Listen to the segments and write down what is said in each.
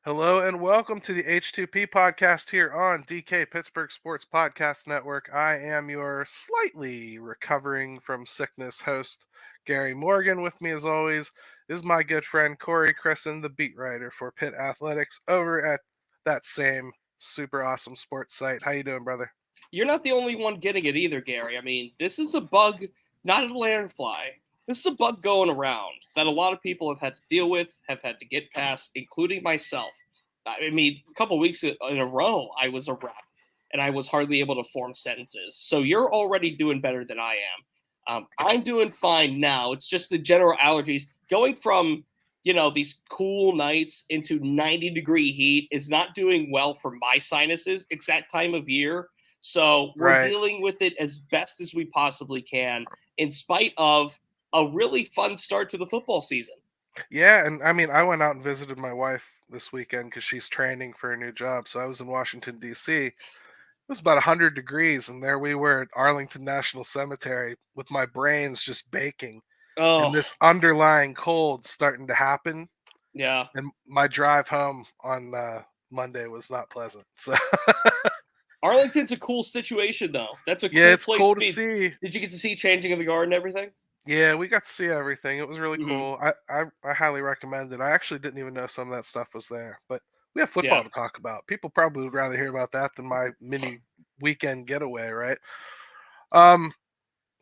Hello and welcome to the H2P podcast here on DK Pittsburgh Sports Podcast Network. I am your slightly recovering from sickness host, Gary Morgan. With me, as always, is my good friend Corey Cresson, the beat writer for Pitt Athletics over at that same super awesome sports site. How you doing, brother? You're not the only one getting it either, Gary. I mean, this is a bug, not a lanternfly. This is a bug going around that a lot of people have had to deal with, have had to get past, including myself. I mean, a couple weeks in a row, I was a rep, and I was hardly able to form sentences. So you're already doing better than I am. I'm doing fine now. It's just the general allergies. Going from, these cool nights into 90-degree heat is not doing well for my sinuses. It's that time of year. So we're Right. dealing with it as best as we possibly can, in spite of a really fun start to the football season. Yeah, and I mean, I went out and visited my wife this weekend because she's training for a new job. So I was in Washington, D.C. It was about 100 degrees, and there we were at Arlington National Cemetery with my brains just baking and Oh, this underlying cold starting to happen. yeah. And my drive home on Monday was not pleasant. So, Arlington's a cool situation, though. That's a yeah, cool it's place cool to to be. see. Did you get to see Changing of the Guard and everything? Yeah, we got to see everything. It was really Hmm. cool. I highly recommend it. I actually didn't even know some of that stuff was there, but we have football Yeah. to talk about. People probably would rather hear about that than my mini weekend getaway, right? Um,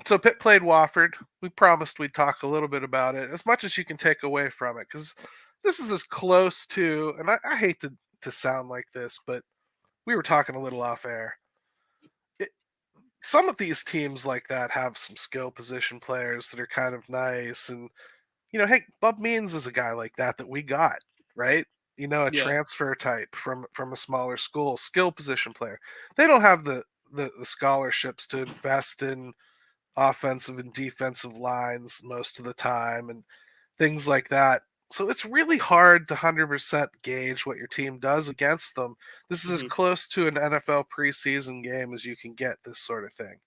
so Pitt played Wofford. We promised we'd talk a little bit about it, as much as you can take away from it, because this is as close to, and I hate to sound like this, but we were talking a little off air. It, some of these teams like that have some skill position players that are kind of nice, and hey, Bub Means is a guy like that we got, right? A Yeah. transfer type from a smaller school, skill position player. They don't have the scholarships to invest in offensive and defensive lines most of the time and things like that. So it's really hard to 100% gauge what your team does against them. This is as Hmm. close to an NFL preseason game as you can get this sort of thing.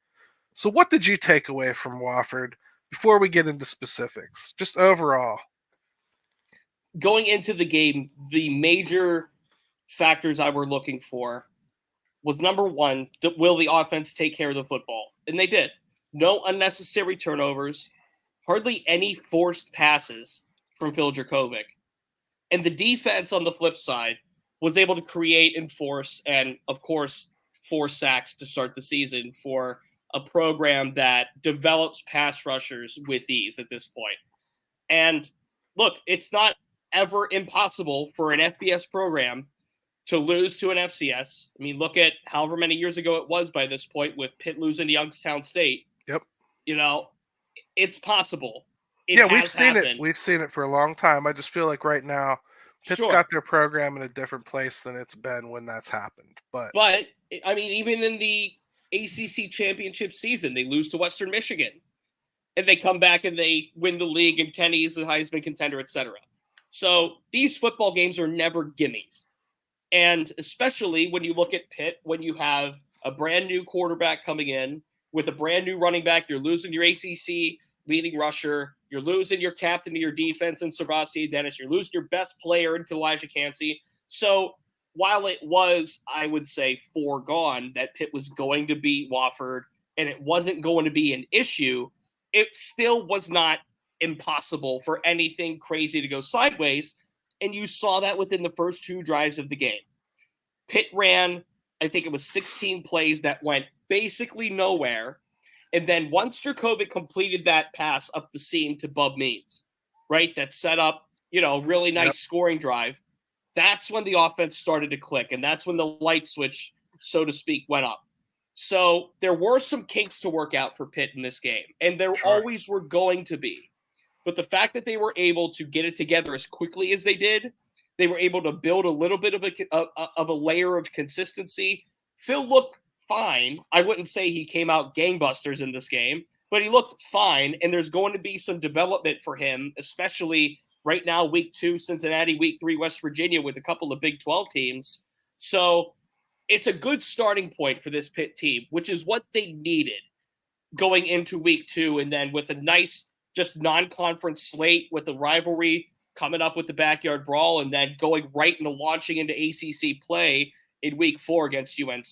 So what did you take away from Wofford before we get into specifics? Just overall. Going into the game, the major factors I were looking for was number one, will the offense take care of the football? And they did. No unnecessary turnovers, hardly any forced passes from Phil Dracovic. And the defense on the flip side was able to create and force, and of course, force sacks to start the season for a program that develops pass rushers with ease at this point. And look, it's not ever impossible for an FBS program to lose to an FCS. I mean, look at however many years ago it was by this point with Pitt losing to Youngstown State. Yep. You know, it's possible. It Yeah, we've has seen it. happened. We've seen it for a long time. I just feel like right now, Pitt's Sure. got their program in a different place than it's been when that's happened. But But I mean, even in the ACC championship season, they lose to Western Michigan, and they come back and they win the league, and Kenny is the Heisman contender, etc. So these football games are never gimmies, and especially when you look at Pitt, when you have a brand new quarterback coming in with a brand new running back, you're losing your ACC leading rusher, you're losing your captain of your defense in Savasi Dennis, you're losing your best player in Elijah Cansey. So while it was, I would say, foregone that Pitt was going to beat Wofford and it wasn't going to be an issue, it still was not impossible for anything crazy to go sideways. And you saw that within the first two drives of the game. Pitt ran, I think it was 16 plays that went basically nowhere. And then once Dracovic completed that pass up the seam to Bub Means, right, that set up, really yep, nice scoring drive, that's when the offense started to click. And that's when the light switch, so to speak, went up. So there were some kinks to work out for Pitt in this game, and there sure. always were going to be. But the fact that they were able to get it together as quickly as they did, they were able to build a little bit of a layer of consistency. Phil looked fine. I wouldn't say he came out gangbusters in this game, but he looked fine. And there's going to be some development for him, especially right now, week 2, Cincinnati, week 3, West Virginia, with a couple of Big 12 teams. So it's a good starting point for this Pitt team, which is what they needed going into week 2. And then with a nice, just non-conference slate with a rivalry coming up with the backyard brawl and then going right into launching into ACC play in week 4 against UNC.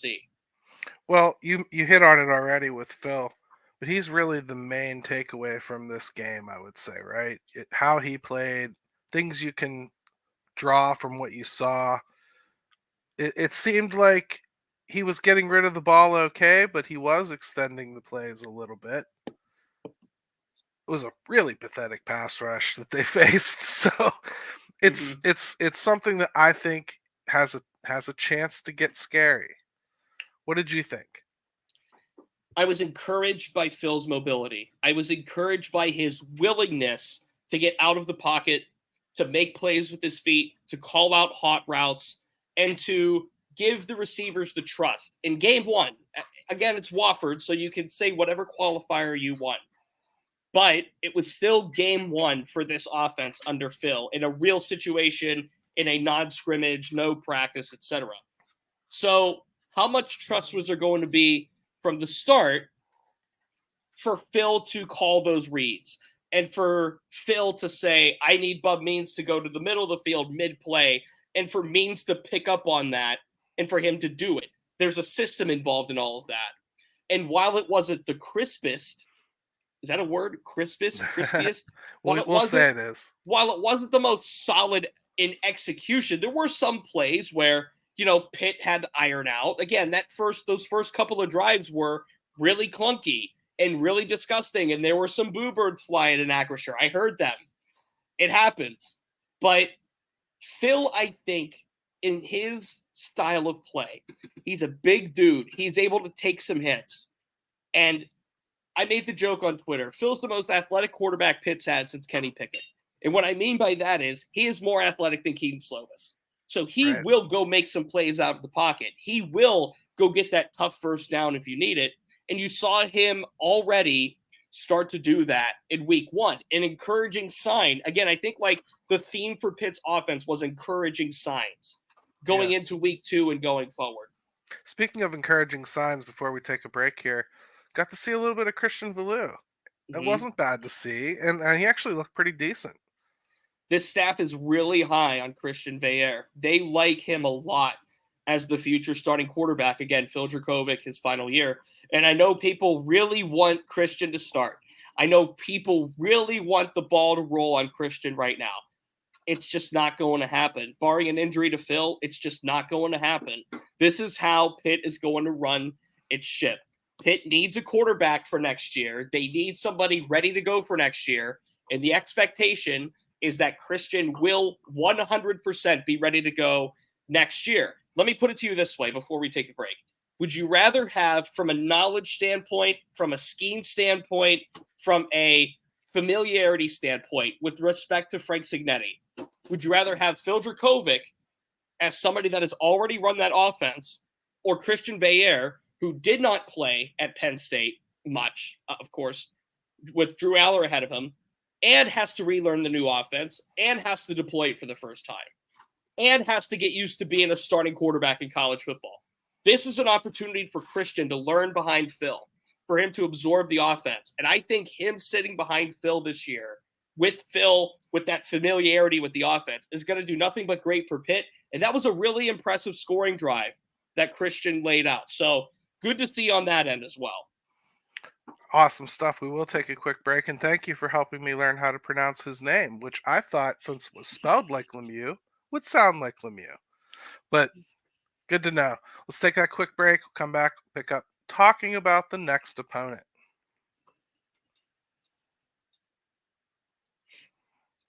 Well, you hit on it already with Phil, but he's really the main takeaway from this game, I would say, right? How he played, things you can draw from what you saw. It seemed like he was getting rid of the ball okay, but he was extending the plays a little bit. It was a really pathetic pass rush that they faced. So it's something that I think has a chance to get scary. What did you think? I was encouraged by Phil's mobility. I was encouraged by his willingness to get out of the pocket, to make plays with his feet, to call out hot routes, and to give the receivers the trust. In game 1, again, it's Wofford, so you can say whatever qualifier you want. But it was still game 1 for this offense under Phil in a real situation, in a non-scrimmage, no practice, etc. So how much trust was there going to be from the start for Phil to call those reads and for Phil to say, I need Bub Means to go to the middle of the field mid-play, and for Means to pick up on that and for him to do it? There's a system involved in all of that. And while it wasn't the crispest, is that a word? Crispiest? We'll say it is. While it wasn't the most solid in execution, there were some plays where, Pitt had to iron out. Again, those first couple of drives were really clunky and really disgusting, and there were some boo birds flying in Acrisure. I heard them. It happens. But Phil, I think, in his style of play, he's a big dude. He's able to take some hits. And I made the joke on Twitter. Phil's the most athletic quarterback Pitt's had since Kenny Pickett. And what I mean by that is he is more athletic than Keaton Slovis. So he will go make some plays out of the pocket. He will go get that tough first down if you need it. And you saw him already start to do that in week 1. An encouraging sign. Again, I think like the theme for Pitt's offense was encouraging signs going into week 2 and going forward. Speaking of encouraging signs, before we take a break here, got to see a little bit of Christian Valou. It wasn't bad to see, and he actually looked pretty decent. This staff is really high on Christian Veilleux. They like him a lot as the future starting quarterback. Again, Phil Dracovic, his final year. And I know people really want Christian to start. I know people really want the ball to roll on Christian right now. It's just not going to happen. Barring an injury to Phil, it's just not going to happen. This is how Pitt is going to run its ship. Pitt needs a quarterback for next year. They need somebody ready to go for next year. And the expectation is that Christian will 100% be ready to go next year. Let me put it to you this way before we take a break. Would you rather have, from a knowledge standpoint, from a scheme standpoint, from a familiarity standpoint with respect to Frank Cignetti, would you rather have Phil Dracovic as somebody that has already run that offense, or Christian Veilleux, who did not play at Penn State much, of course, with Drew Aller ahead of him, and has to relearn the new offense, and has to deploy it for the first time, and has to get used to being a starting quarterback in college football? This is an opportunity for Christian to learn behind Phil, for him to absorb the offense. And I think him sitting behind Phil this year, with Phil, with that familiarity with the offense, is going to do nothing but great for Pitt. And that was a really impressive scoring drive that Christian laid out. So good to see on that end as well. Awesome stuff. We will take a quick break, and thank you for helping me learn how to pronounce his name, which I thought, since it was spelled like Lemieux, would sound like Lemieux. But good to know. Let's take that quick break. We'll come back, pick up talking about the next opponent.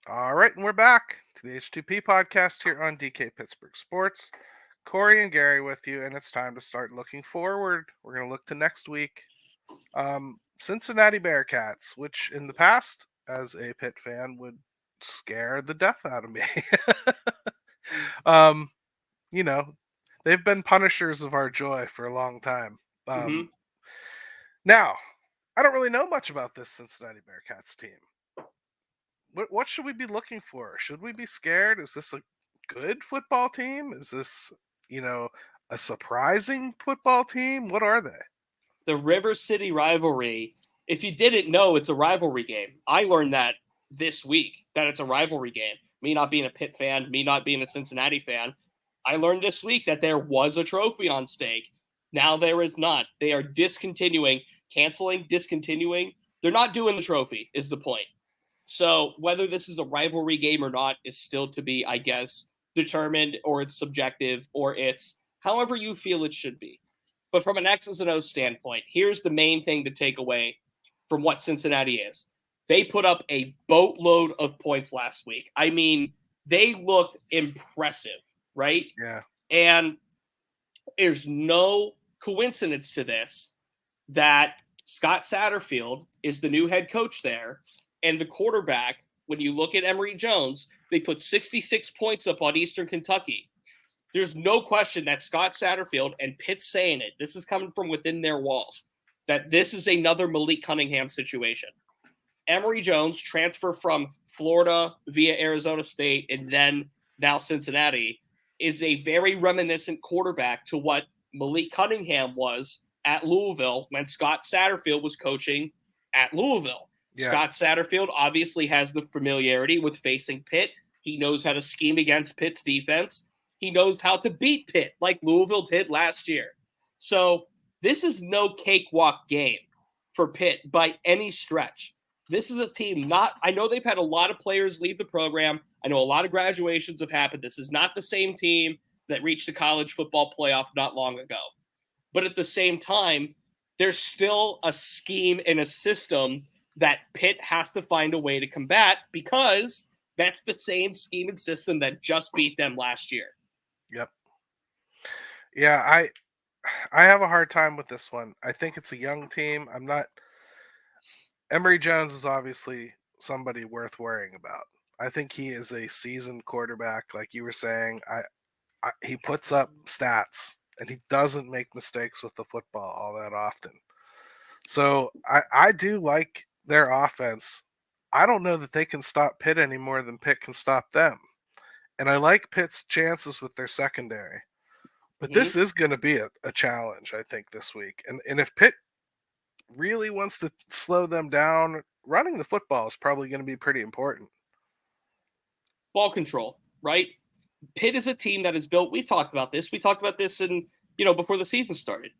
All right, and we're back to the H2P podcast here on DK Pittsburgh Sports. Corey and Gary with you, and it's time to start looking forward. We're going to look to next week. Cincinnati Bearcats, which in the past, as a Pitt fan, would scare the death out of me. They've been punishers of our joy for a long time. Now, I don't really know much about this Cincinnati Bearcats team. What should we be looking for? Should we be scared? Is this a good football team? Is this, a surprising football team? What are they? The River City rivalry. If you didn't know, it's a rivalry game. I learned that this week, that it's a rivalry game. I me not being a Pitt fan, me not being a Cincinnati fan, I learned this week that there was a trophy on stake. Now there is not. They are discontinuing, canceling, discontinuing. They're not doing the trophy, is the point. So whether this is a rivalry game or not is still to be, I guess, determined, or it's subjective, or it's however you feel it should be. But from an X's and O's standpoint, here's the main thing to take away from what Cincinnati is. They put up a boatload of points last week. I mean, they looked impressive, right? Yeah. And there's no coincidence to this that Scott Satterfield is the new head coach there, and the quarterback, when you look at Emory Jones, they put 66 points up on Eastern Kentucky. There's no question that Scott Satterfield, and Pitt's saying it, this is coming from within their walls, that this is another Malik Cunningham situation. Emory Jones, transfer from Florida via Arizona State and then now Cincinnati, is a very reminiscent quarterback to what Malik Cunningham was at Louisville when Scott Satterfield was coaching at Louisville. Yeah. Scott Satterfield obviously has the familiarity with facing Pitt. He knows how to scheme against Pitt's defense. He knows how to beat Pitt like Louisville did last year. So this is no cakewalk game for Pitt by any stretch. This is a team I know they've had a lot of players leave the program. I know a lot of graduations have happened. This is not the same team that reached the college football playoff not long ago. But at the same time, there's still a scheme and a system that Pitt has to find a way to combat, because that's the same scheme and system that just beat them last year. Yep. Yeah, I have a hard time with this one. I think it's a young team. Emory Jones is obviously somebody worth worrying about. I think he is a seasoned quarterback, like you were saying. He puts up stats, and he doesn't make mistakes with the football all that often. So I do like their offense. I don't know that they can stop Pitt any more than Pitt can stop them. And I like Pitt's chances with their secondary. But this is going to be a challenge, I think, this week. And if Pitt really wants to slow them down, running the football is probably going to be pretty important. Ball control, right? Pitt is a team that is built. We've talked about this. We talked about this before the season started.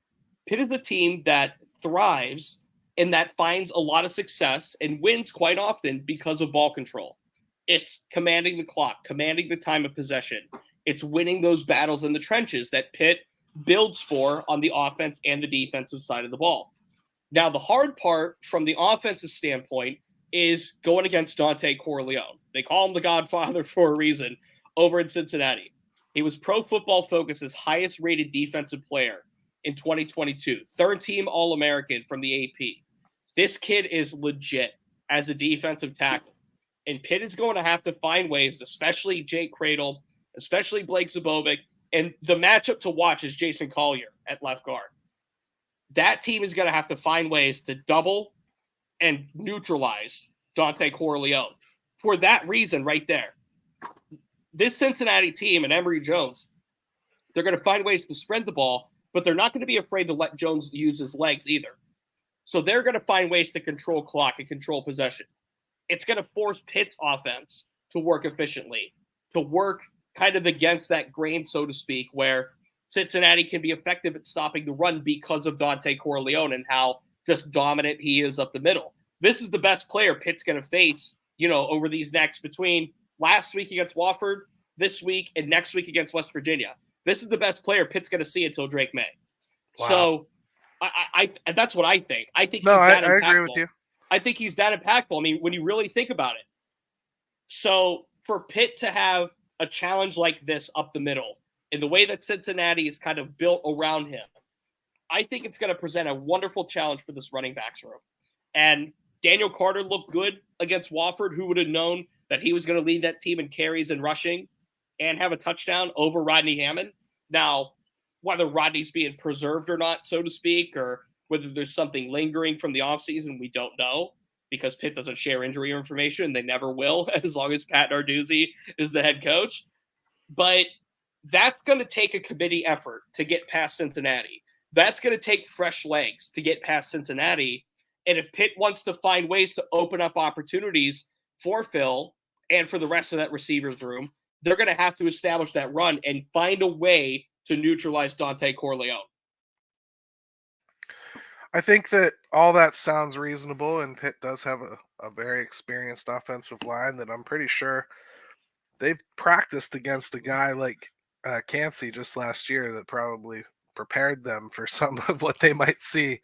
Pitt is a team that thrives and that finds a lot of success and wins quite often because of ball control. It's commanding the clock, commanding the time of possession. It's winning those battles in the trenches that Pitt builds for on the offense and the defensive side of the ball. Now, the hard part from the offensive standpoint is going against Dante Corleone. They call him the Godfather for a reason over in Cincinnati. He was Pro Football Focus's highest rated defensive player in 2022, third team All-American from the AP. This kid is legit as a defensive tackle. And Pitt is going to have to find ways, especially Jake Cradle, especially Blake Zubovic, and the matchup to watch is Jason Collier at left guard. That team is going to have to find ways to double and neutralize Dante Corleone. For that reason right there, this Cincinnati team and Emory Jones, they're going to find ways to spread the ball, but they're not going to be afraid to let Jones use his legs either. So they're going to find ways to control clock and control possession. It's going to force Pitt's offense to work efficiently, to work kind of against that grain, so to speak, where Cincinnati can be effective at stopping the run because of Dante Corleone and how just dominant he is up the middle. This is the best player Pitt's going to face, over these next between last week against Wofford, this week, and next week against West Virginia. This is the best player Pitt's going to see until Drake May. Wow. So I that's what I think. I think I agree with you. I think he's that impactful. I mean, when you really think about it. So for Pitt to have a challenge like this up the middle, in the way that Cincinnati is kind of built around him, I think it's going to present a wonderful challenge for this running backs room. And Daniel Carter looked good against Wofford. Who would have known that he was going to lead that team in carries and rushing and have a touchdown over Rodney Hammond? Now, whether Rodney's being preserved or not, so to speak, or whether there's something lingering from the offseason, we don't know, because Pitt doesn't share injury information. They never will, as long as Pat Narduzzi is the head coach. But that's going to take a committee effort to get past Cincinnati. That's going to take fresh legs to get past Cincinnati. And if Pitt wants to find ways to open up opportunities for Phil and for the rest of that receivers room, they're going to have to establish that run and find a way to neutralize Dante Corleone. I think that all that sounds reasonable, and Pitt does have a very experienced offensive line that I'm pretty sure they've practiced against a guy like Cincy just last year that probably prepared them for some of what they might see.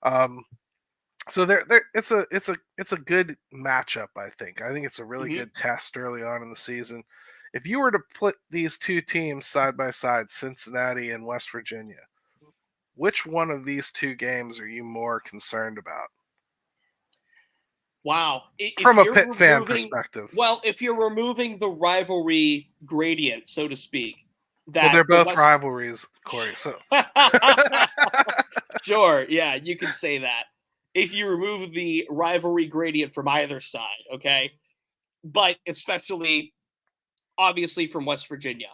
Um, so it's a good matchup. I think it's a really good test early on in the season. If you were to put these two teams side by side, Cincinnati and West Virginia, which one of these two games are you more concerned about? Wow. From a Pitt fan perspective. Well, if you're removing the rivalry gradient, so to speak, Well, they're that both rivalries, Corey. So sure, yeah, you can say that. If you remove the rivalry gradient from either side, okay? But especially, obviously, from West Virginia.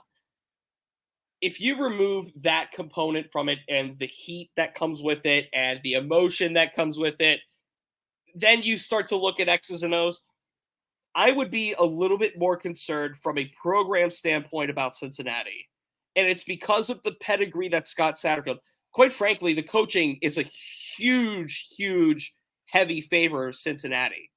If you remove that component from it and the heat that comes with it and the emotion that comes with it, then you start to look at X's and O's. I would be a little bit more concerned from a program standpoint about Cincinnati. And it's because of the pedigree that Scott Satterfield. Quite frankly, the coaching is a huge, huge, heavy favor of Cincinnati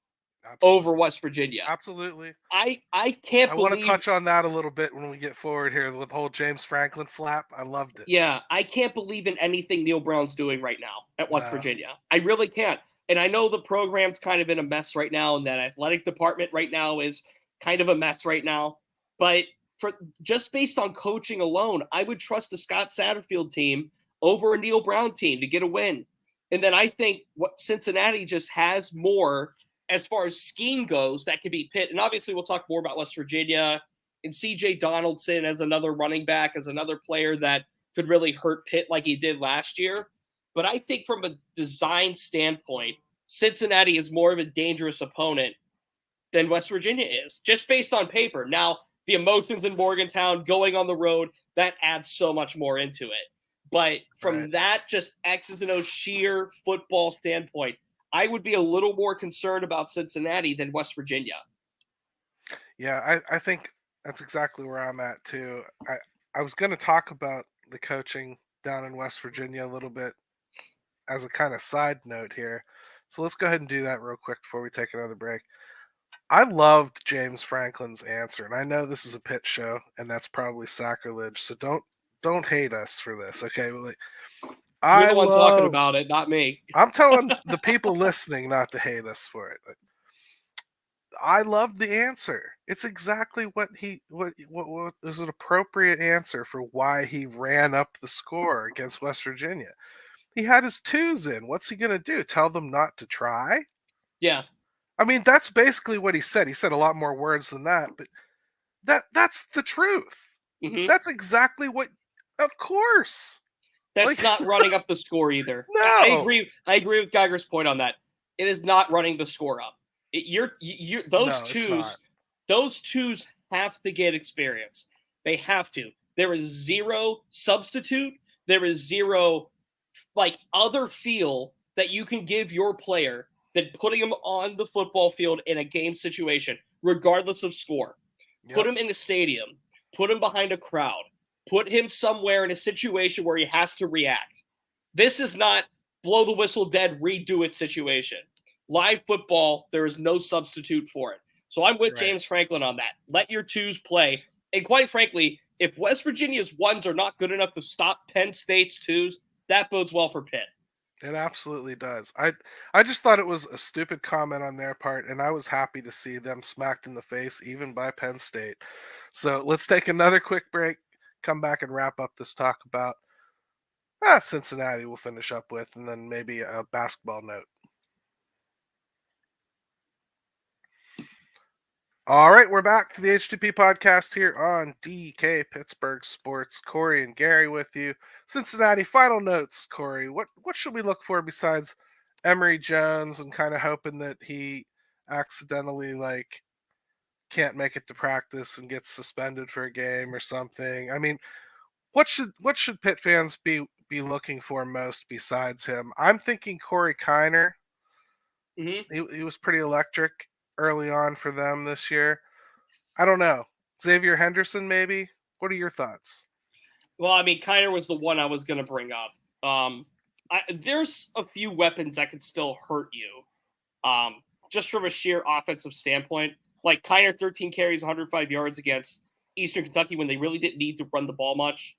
over West Virginia. Absolutely. I can't believe. I want to touch on that a little bit when we get forward here with the whole James Franklin flap. I loved it. Yeah, I can't believe in anything Neil Brown's doing right now at West Virginia. I really can't. And I know the program's kind of in a mess right now, and that athletic department right now is kind of a mess right now. But for just based on coaching alone, I would trust the Scott Satterfield team over a Neil Brown team to get a win. And then I think what Cincinnati just has more as far as scheme goes that could be Pitt. And obviously we'll talk more about West Virginia and CJ Donaldson as another running back, as another player that could really hurt Pitt like he did last year. But I think from a design standpoint, Cincinnati is more of a dangerous opponent than West Virginia is, just based on paper. Now, the emotions in Morgantown, going on the road, that adds so much more into it. But from that just X's and O's sheer football standpoint, I would be a little more concerned about Cincinnati than West Virginia. Yeah, I think that's exactly where I'm at too. I was going to talk about the coaching down in West Virginia a little bit as a kind of side note here. So let's go ahead and do that real quick before we take another break. I loved James Franklin's answer, and I know this is a Pitt show, and that's probably sacrilege. So don't hate us for this, okay? You're the one talking about it, not me. I'm telling the people listening not to hate us for it. I loved the answer. It's exactly what was an appropriate answer for why he ran up the score against West Virginia. He had his twos in. What's he going to do? Tell them not to try? Yeah. I mean, that's basically what he said. He said a lot more words than that, but that's the truth. Mm-hmm. That's exactly what. Of course. That's not running up the score either. No. I agree with Geiger's point on that. It is not running the score up. Those twos have to get experience. They have to. There is zero substitute. There is zero other feel that you can give your player than putting him on the football field in a game situation, regardless of score. Yep. Put him in a stadium. Put him behind a crowd. Put him somewhere in a situation where he has to react. This is not blow the whistle dead, redo it situation. Live football, there is no substitute for it. So I'm with James Franklin on that. Let your twos play. And quite frankly, if West Virginia's ones are not good enough to stop Penn State's twos, that bodes well for Pitt. It absolutely does. I just thought it was a stupid comment on their part, and I was happy to see them smacked in the face, even by Penn State. So let's take another quick break, come back and wrap up this talk about Cincinnati we'll finish up with, and then maybe a basketball note. All right, we're back to the H2P podcast here on DK Pittsburgh Sports. Corey and Gary with you. Cincinnati, final notes, Corey. What should we look for besides Emory Jones and kind of hoping that he accidentally can't make it to practice and gets suspended for a game or something? I mean, what should Pitt fans be looking for most besides him? I'm thinking Corey Kiner. Mm-hmm. He was pretty electric early on for them this year. I don't know. Xavier Henderson, maybe. What are your thoughts? Well, I mean, Kiner was the one I was going to bring up. There's a few weapons that could still hurt you, just from a sheer offensive standpoint. Like Kiner, 13 carries, 105 yards against Eastern Kentucky when they really didn't need to run the ball much.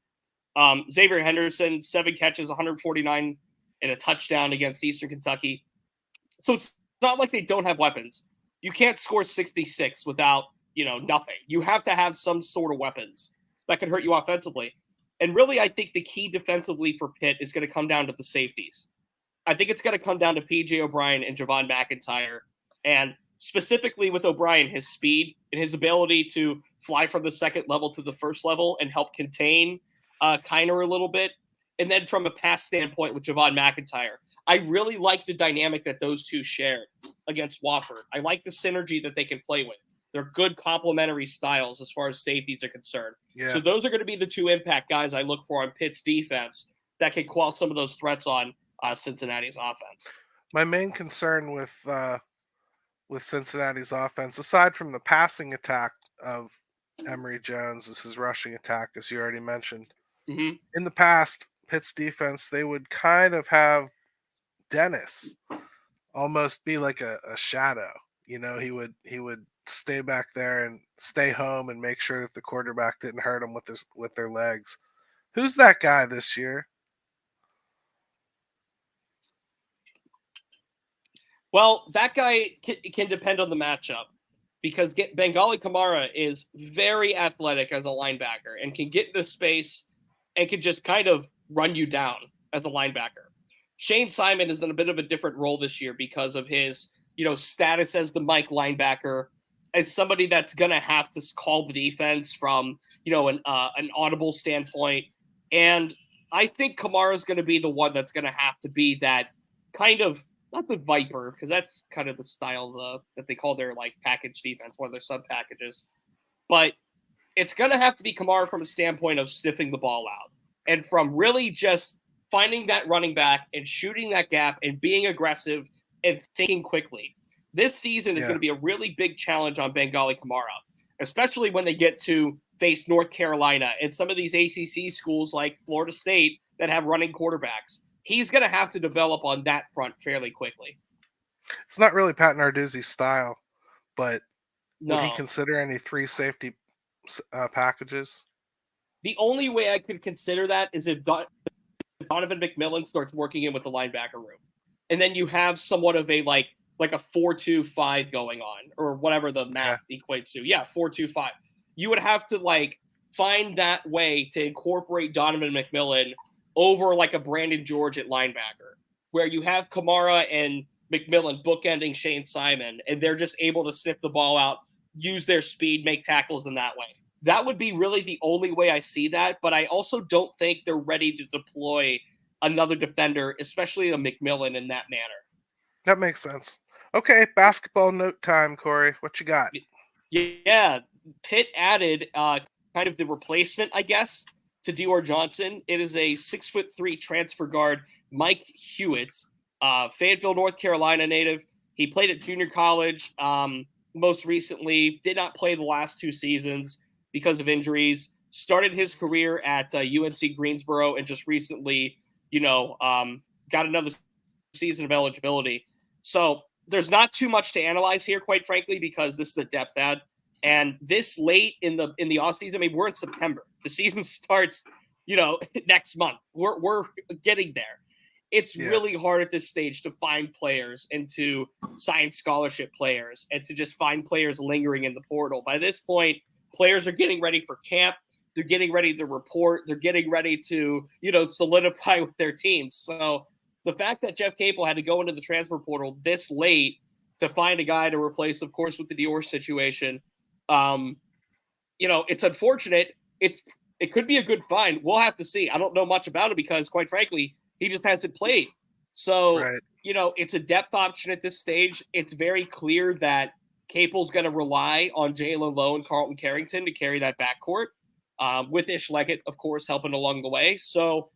Xavier Henderson, 7 catches, 149 and a touchdown against Eastern Kentucky. So it's not like they don't have weapons. You can't score 66 without, nothing. You have to have some sort of weapons that can hurt you offensively. And really, I think the key defensively for Pitt is going to come down to the safeties. I think it's going to come down to P.J. O'Brien and Javon McIntyre. And specifically with O'Brien, his speed and his ability to fly from the second level to the first level and help contain Kiner a little bit. And then from a pass standpoint with Javon McIntyre, I really like the dynamic that those two shared against Wofford. I like the synergy that they can play with. They're good complementary styles as far as safeties are concerned. Yeah. So those are going to be the two impact guys I look for on Pitt's defense that can quell some of those threats on Cincinnati's offense. My main concern with Cincinnati's offense, aside from the passing attack of Emory Jones, is his rushing attack, as you already mentioned. Mm-hmm. In the past, Pitt's defense, they would kind of have Dennis almost be like a shadow. He would stay back there and stay home and make sure that the quarterback didn't hurt him with their legs. Who's that guy this year? Well, that guy can depend on the matchup because Bengali Kamara is very athletic as a linebacker and can get into space and can just kind of run you down as a linebacker. Shane Simon is in a bit of a different role this year because of his, status as the Mike linebacker, as somebody that's going to have to call the defense from, an audible standpoint. And I think Kamara is going to be the one that's going to have to be that kind of, not the Viper, because that's kind of the style that they call their like package defense, one of their sub packages. But it's going to have to be Kamara from a standpoint of sniffing the ball out and from really just finding that running back and shooting that gap and being aggressive and thinking quickly. This season is going to be a really big challenge on Bengali Kamara, especially when they get to face North Carolina and some of these ACC schools like Florida State that have running quarterbacks. He's going to have to develop on that front fairly quickly. It's not really Pat Narduzzi's style, but No. would he consider any 3 safety packages? The only way I could consider that is if Donovan McMillan starts working in with the linebacker room. And then you have somewhat of a like a 4-2-5 going on, or whatever the math equates to. Yeah, 4-2-5. You would have to find that way to incorporate Donovan McMillan over like a Brandon George at linebacker, where you have Kamara and McMillan bookending Shane Simon, and they're just able to sniff the ball out, use their speed, make tackles in that way. That would be really the only way I see that, but I also don't think they're ready to deploy another defender, especially a McMillan, in that manner. That makes sense. Okay, basketball note time, Corey. What you got? Yeah, Pitt added kind of the replacement, I guess, to Dior Johnson. It is a 6'3" transfer guard, Mike Hewitt, Fayetteville, North Carolina native. He played at junior college most recently, did not play the last 2 seasons because of injuries. Started his career at UNC Greensboro and just recently, got another season of eligibility. So there's not too much to analyze here, quite frankly, because this is a depth add. And this late in the offseason, I mean, we're in September. The season starts, next month. We're getting there. It's really hard at this stage to find players and to sign scholarship players and to just find players lingering in the portal. By this point, players are getting ready for camp. They're getting ready to report. They're getting ready to, solidify with their teams. So the fact that Jeff Capel had to go into the transfer portal this late to find a guy to replace, of course, with the Dior situation, it's unfortunate. It could be a good find. We'll have to see. I don't know much about it because, quite frankly, he just hasn't played. So, it's a depth option at this stage. It's very clear that Capel's going to rely on Jalen Lowe and Carlton Carrington to carry that backcourt, with Ish Leggett, of course, helping along the way. So,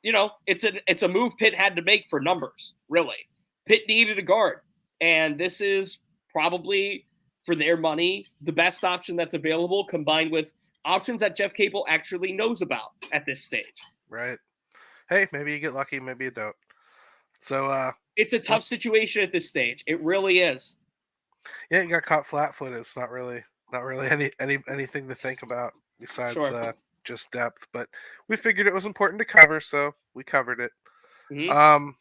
it's a move Pitt had to make for numbers, really. Pitt needed a guard, and this is probably for their money, the best option that's available, combined with options that Jeff Capel actually knows about at this stage. Right. Hey, maybe you get lucky, maybe you don't. So it's a tough situation at this stage. It really is. Yeah, you got caught flat-footed. It's not really anything to think about besides Sure. just depth. But we figured it was important to cover, so we covered it.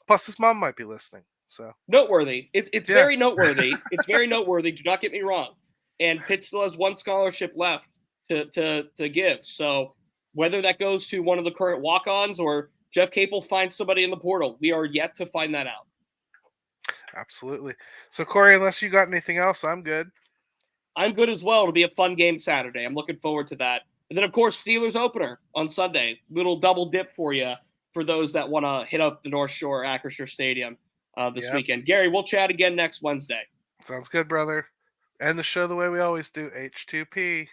Plus, his mom might be listening, so Noteworthy. It's Yeah. very noteworthy. It's very noteworthy. Do not get me wrong. And Pitt still has one scholarship left to give. So whether that goes to one of the current walk-ons or Jeff Capel finds somebody in the portal, we are yet to find that out. absolutely. So Corey, unless you got anything else, I'm good. I'm good as well. It'll be a fun game Saturday. I'm looking forward to that. And then, of course, Steelers opener on Sunday. Little double dip for you for those that want to hit up the North Shore Acrisure Stadium this weekend. Gary, we'll chat again next Wednesday. Sounds good, brother. End the show the way we always do. H2P.